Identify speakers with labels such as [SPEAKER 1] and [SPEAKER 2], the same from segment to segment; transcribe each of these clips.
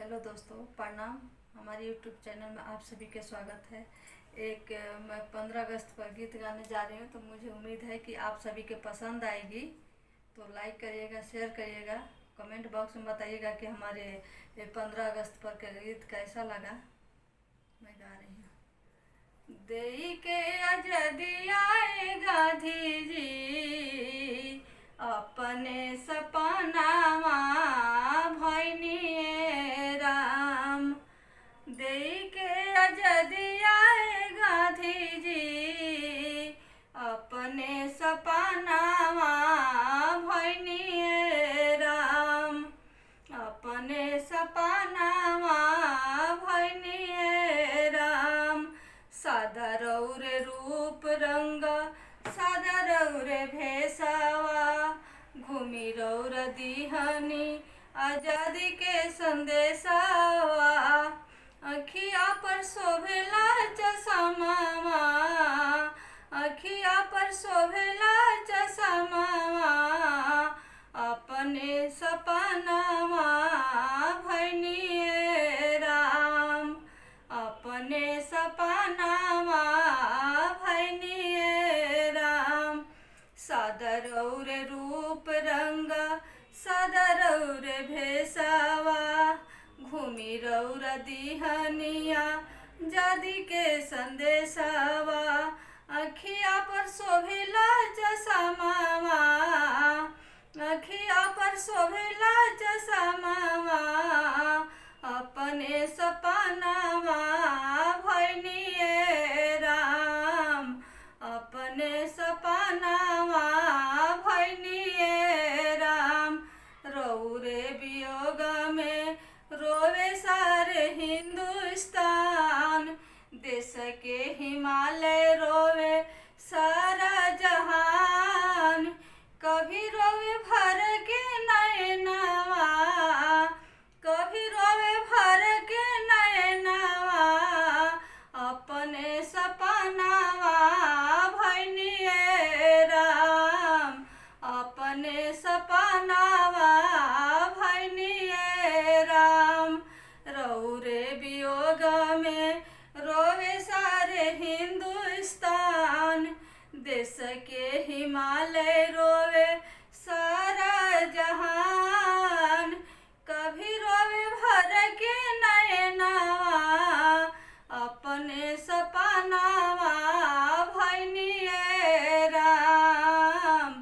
[SPEAKER 1] Hello दोस्तों, प्रणाम। हमारे यूट्यूब चैनल में आप सभी के स्वागत है। मैं 15 अगस्त पर गीत गाने जा रही हूँ, तो मुझे उम्मीद है कि आप सभी के पसंद आएगी। तो लाइक करिएगा, शेयर करिएगा, कमेंट बॉक्स में बताइएगा कि हमारे 15 अगस्त पर का गीत कैसा लगा। मैं गा रही हूँ। देई के आजादी आए गांधी जी, अपने सपनावा भैनिए राम। देई के आजादी आए गांधी जी, अपने सपनावा भैनिए राम। अपने सपनावा भैनिए राम। सादा रौरे रूप रंग, सादा रौरे भेसावा, घूमी रौर दिहनी आजादी के संदेशावा। अखिया पर शोभेला चश्मावा, अखिया पर शोभेला चश्मावा, अपने सपनावा भैनिए राम। अपने सपनावा भैनिए राम। सादर और रूप रंग, सादर और भेसावा, घूमी रौर दिहनिया जादी के संदेशावा। अखिया पर शोभेला चश्मावा, अखिया पर शोभेला चश्मावा, अपने सपनावा भैनिए राम। अपने सपनावा भैनिए राम। रौरे वियोग में रोवे सारे हिंदुस्तान, देश के हिमालय रोवे सारा जहान। कभी रोवे भर के नैनवा, कभी रोवे भर के नैनवा, अपने सपनावा भैनिए राम। अपने सपनावा भैनिए राम। रौरे वियोग में रोवे सारे हिंदुस्तान, देश के हिमालय रोवे सारा जहान। कभी रोवे भर के नैनवा, अपने सपनावा भैनिए राम।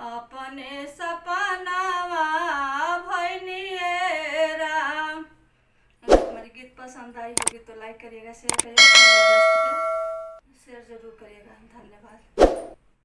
[SPEAKER 1] अपने सपनावा भैनिए राम। अगर हमारी गीत पसंद आई होगी तो लाइक करिएगा, शेयर करिएगा।